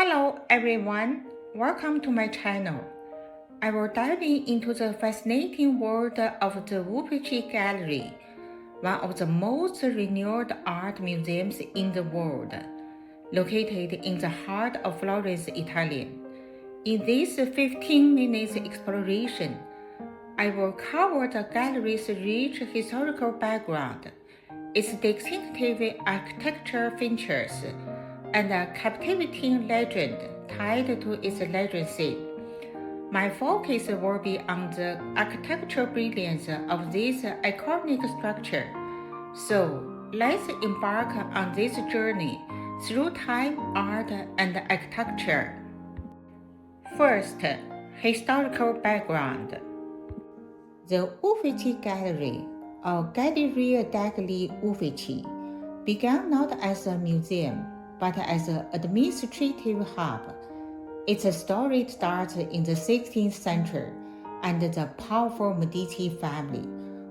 Hello everyone, welcome to my channel. I will dive into the fascinating world of the Uffizi Gallery, one of the most renowned art museums in the world, located in the heart of Florence, Italy. In this 15 minutes exploration, I will cover the gallery's rich historical background, its distinctive architectural features, and a captivating legend tied to its legacy. My focus will be on the architectural brilliance of this iconic structure. So, let's embark on this journey through time, art, and architecture. First, historical background. The Uffizi Gallery, or Galleria degli Uffizi, began not as a museum, but as an administrative hub. Its story starts in the 16th century under the powerful Medici family,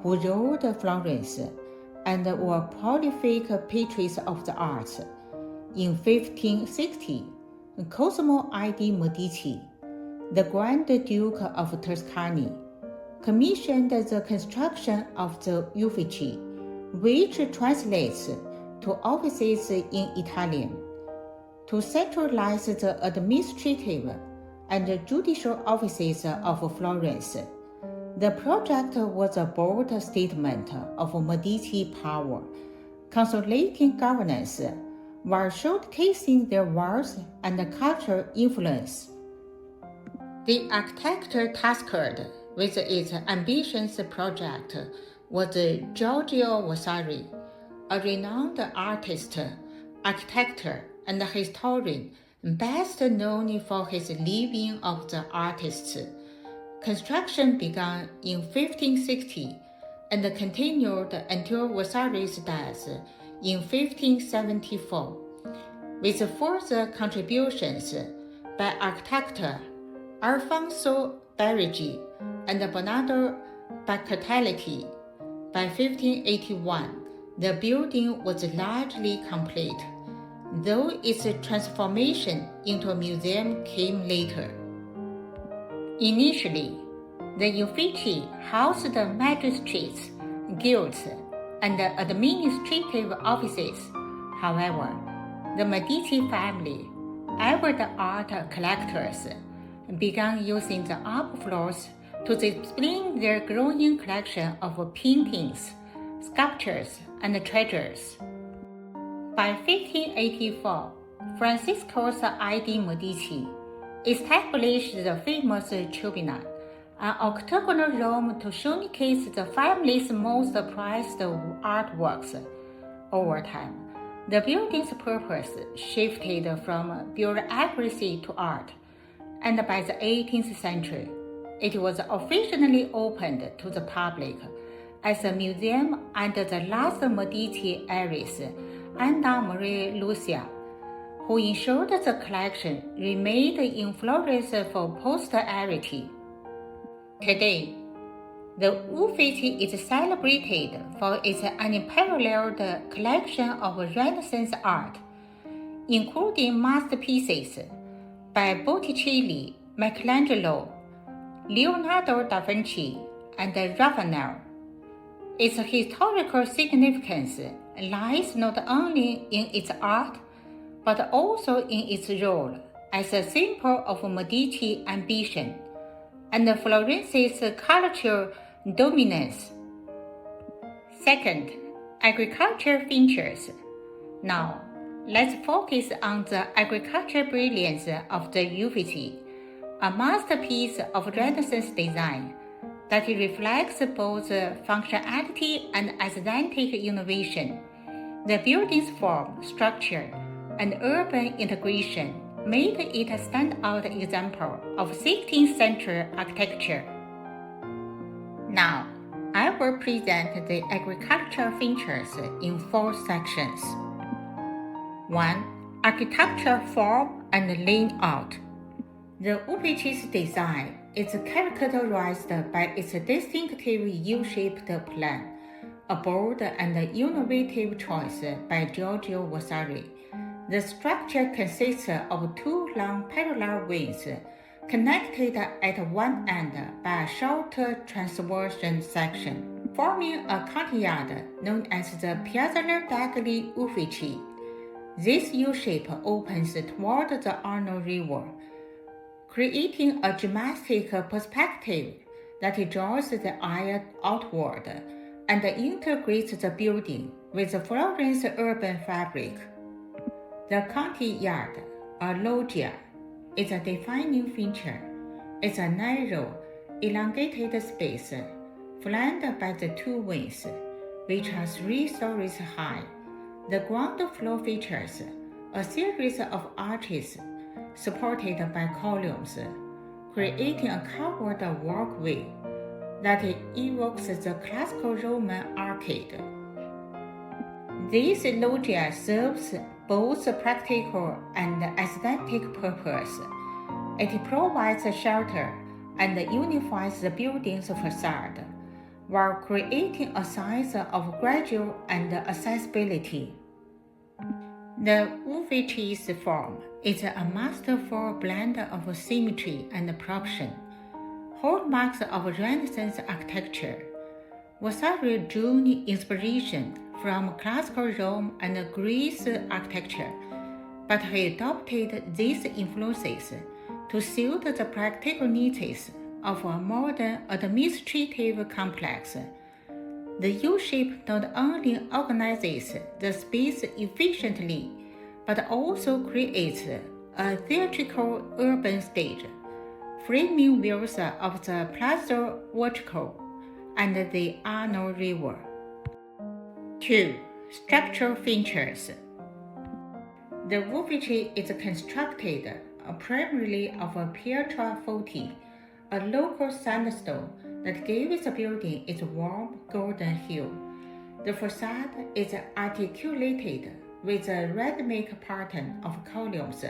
who ruled Florence and were prolific patrons of the arts. In 1560, Cosimo I. Medici, the Grand Duke of Tuscany, commissioned the construction of the Uffizi, which translates to offices in Italian, to centralize the administrative and judicial offices of Florence. The project was a bold statement of Medici power, consolidating governance while showcasing their wealth and cultural influence. The architect tasked with its ambitious project was Giorgio Vasari, a renowned artist, architect, and historian, best known for his Living of the Artists. Construction began in 1560 and continued until Vasari's death in 1574, with further contributions by architect Alfonso Barigi and Bernardo Baccaglietti. By 1581, the building was largely complete, though its transformation into a museum came later. Initially, the Uffizi housed magistrates, guilds, and administrative offices. However, the Medici family, avid art collectors, began using the upper floors to display their growing collection of paintings, sculptures, and treasures. By 1584, Francisco I. Medici established the famous tribunal, an octagonal room to showcase the family's most prized artworks. Over time, the building's purpose shifted from bureaucracy to art, and by the 18th century, it was officially opened to the public as a museum under the last Medici heiress, Anna Maria Lucia, who ensured the collection remained in Florence for posterity. Today, the Uffizi is celebrated for its unparalleled collection of Renaissance art, including masterpieces by Botticelli, Michelangelo, Leonardo da Vinci, and Raphael. Its historical significance lies not only in its art, but also in its role as a symbol of Medici ambition and Florence's cultural dominance. Second, agricultural features. Now, let's focus on the agricultural brilliance of the Uffizi, a masterpiece of Renaissance design that reflects both functionality and aesthetic innovation. The building's form, structure, and urban integration made it a standout example of 16th century architecture. Now, I will present the agricultural features in 4 sections. 1. Architectural form and layout. The Uffizi's design is characterized by its distinctive U-shaped plan, a bold and innovative choice by Giorgio Vasari. The structure consists of two long parallel wings connected at one end by a shorter transversion section, forming a courtyard known as the Piazza degli Uffizi. This U-shape opens toward the Arno River, creating a dramatic perspective that draws the eye outward and integrates the building with the Florence urban fabric. The courtyard, or loggia, is a defining feature. It's a narrow, elongated space flanked by the two wings, which are 3 stories high. The ground floor features a series of arches supported by columns, creating a covered walkway that evokes the classical Roman arcade. This loggia serves both practical and aesthetic purpose. It provides shelter and unifies the building's facade, while creating a sense of grandeur and accessibility. The Uffizi's form is a masterful blend of symmetry and proportion, hallmarks of Renaissance architecture. Vasari drew inspiration from classical Rome and Greece architecture, but he adopted these influences to suit the practical needs of a modern administrative complex. The U-shape not only organizes the space efficiently, but also creates a theatrical urban stage, framing views of the Palazzo Vecchio and the Arno River. 2. Structural features. The Uffizi is constructed primarily of a pietra forte, a local sandstone that gives the building its warm golden hue. The facade is articulated with a rhythmic pattern of columns,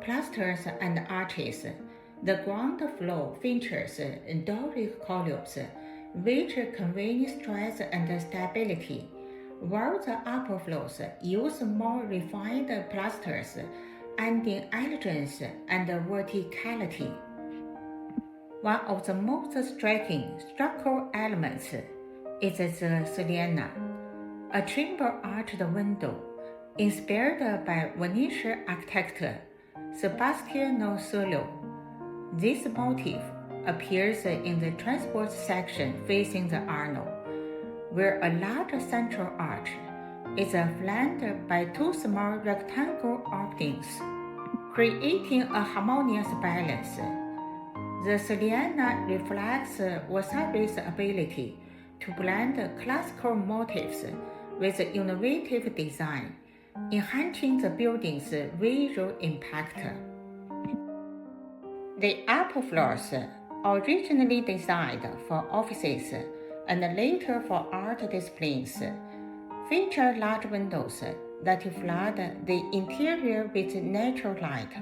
pilasters, and arches. The ground floor features Doric columns, which convey strength and stability, while the upper floors use more refined pilasters, adding elegance and verticality. One of the most striking structural elements is the Saliana, a triple-arched window inspired by Venetian architect Sebastiano Serlo. This motif appears in the transport section facing the Arno, where a large central arch is flanked by two small rectangular openings, creating a harmonious balance. The Saliana reflects Vasari's ability to blend classical motifs with innovative design, enhancing the building's visual impact. The upper floors, originally designed for offices and later for art displays, feature large windows that flood the interior with natural light,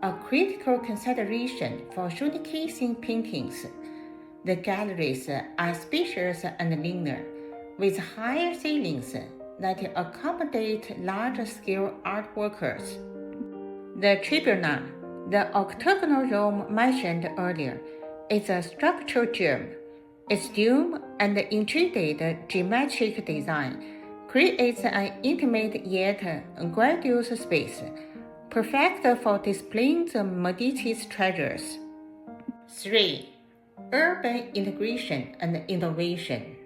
a critical consideration for showcasing paintings. The galleries are spacious and linear, with higher ceilings that accommodate large-scale artworks. The tribuna, the octagonal room mentioned earlier, is a structural gem. Its dome and intricate geometric design creates an intimate yet grandiose space, perfect for displaying the Medici's treasures. 3. Urban integration and innovation.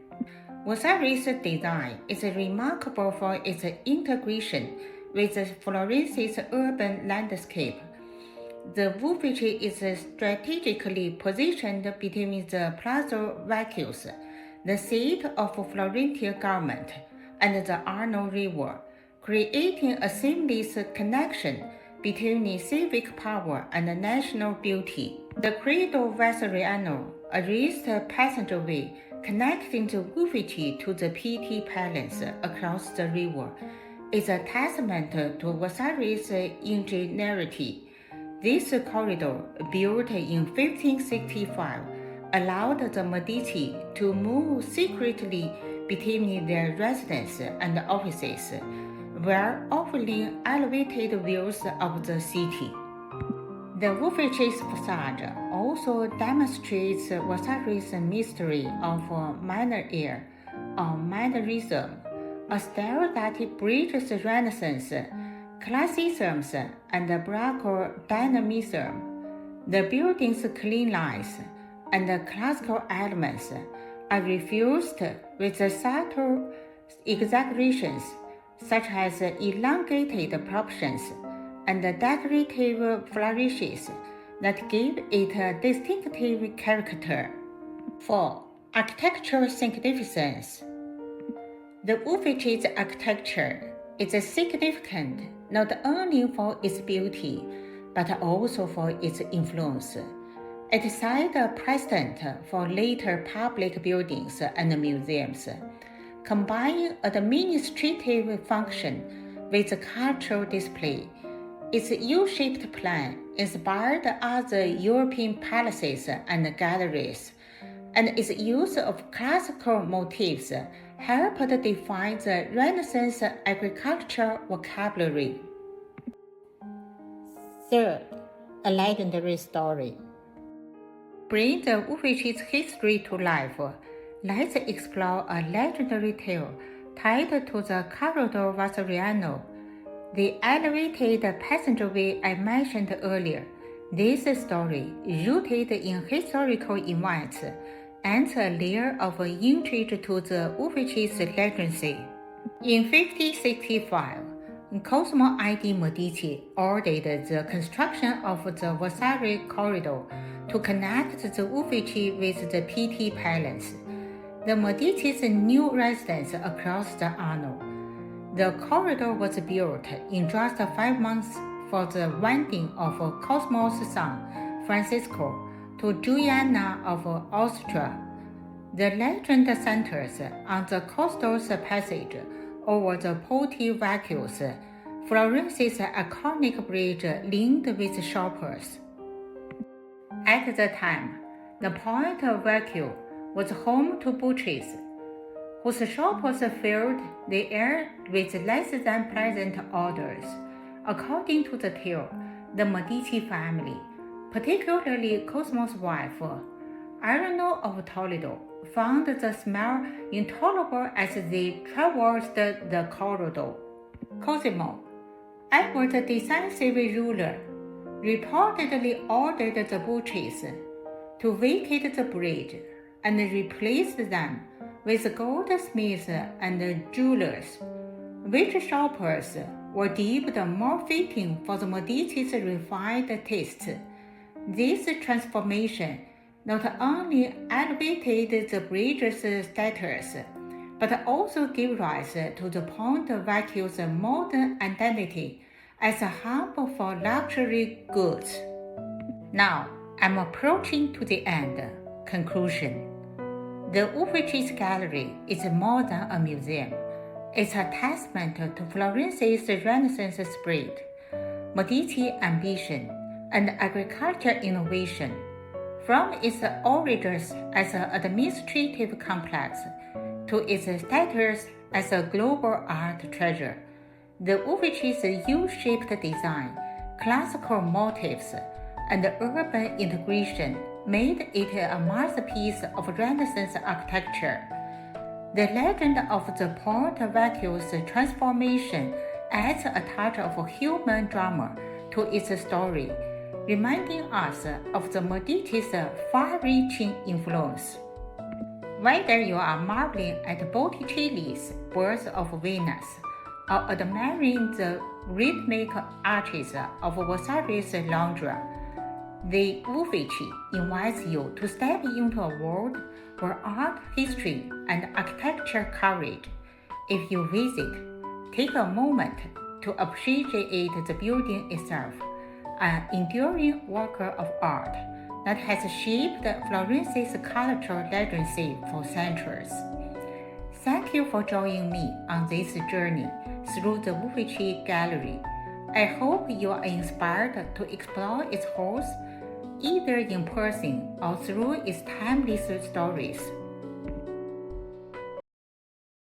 Vasari's design is remarkable for its integration with Florence's urban landscape. The Uffizi is strategically positioned between the Palazzo Vecchio, the seat of Florentine government, and the Arno River, creating a seamless connection between civic power and national beauty. The Credo Vasariano, a raised passageway connecting the Uffizi to the Pitti Palace across the river, is a testament to Vasari's ingenuity. This corridor, built in 1565, allowed the Medici to move secretly between their residences and offices, while offering elevated views of the city. The Uffizi's facade also demonstrates Vasari's mystery of manner air, or mannerism, a style that bridges Renaissance, Classicism, and Baroque dynamism. The building's clean lines and classical elements are refused with subtle exaggerations, such as elongated proportions and decorative flourishes that give it a distinctive character. 4. Architectural significance. The Uffizi's architecture is significant not only for its beauty, but also for its influence. It set a precedent for later public buildings and museums, combining administrative function with cultural display. Its U-shaped plan inspired other European palaces and galleries, and its use of classical motifs helped define the Renaissance agricultural vocabulary. Third, a legendary story. Bring the Uffizi's history to life. Let's explore a legendary tale tied to the Corridor Vasariano, the elevated passageway I mentioned earlier. This story, rooted in historical events, adds a layer of intrigue to the Uffizi's legacy. In 1565, Cosimo I. Medici ordered the construction of the Vasari corridor to connect the Uffizi with the Pitti Palace, the Medici's new residence across the Arno. The corridor was built in just 5 months for the wedding of Cosimo's son, Francisco, to Juliana of Austria. The legend centers on the coastal passage over the Palazzo Vecchio, Florence's iconic bridge linked with shoppers. At the time, the Palazzo Vecchio was home to butchers, whose shoppers filled the air with less than pleasant odors. According to the tale, the Medici family, particularly Cosimo's wife, Eleanor of Toledo, found the smell intolerable as they traversed the corridor. Cosimo, Edward's decisive ruler, reportedly ordered the butchers to vacate the bridge and replace them with goldsmiths and jewelers, which shoppers were deemed more fitting for the Medici's refined taste. This transformation not only elevated the bridge's status, but also gave rise to the Palazzo Vecchio's modern identity as a hub for luxury goods. Now, I'm approaching to the end. Conclusion. The Uffizi's gallery is more than a museum. It's a testament to Florence's Renaissance spirit, Medici ambition, and agricultural innovation. From its origins as an administrative complex to its status as a global art treasure, the Uffizi's U-shaped design, classical motifs, and urban integration made it a masterpiece of Renaissance architecture. The legend of the Palazzo Vecchio's transformation adds a touch of human drama to its story, reminding us of the Medici's far-reaching influence. Whether you are marveling at Botticelli's Birth of Venus or admiring the rhythmic arches of Vasari's Londra, the Uffizi invites you to step into a world where art, history, and architecture coverage. If you visit, take a moment to appreciate the building itself, an enduring work of art that has shaped Florence's cultural legacy for centuries. Thank you for joining me on this journey through the Uffizi Gallery. I hope you are inspired to explore its halls, either in person or through its timeless stories.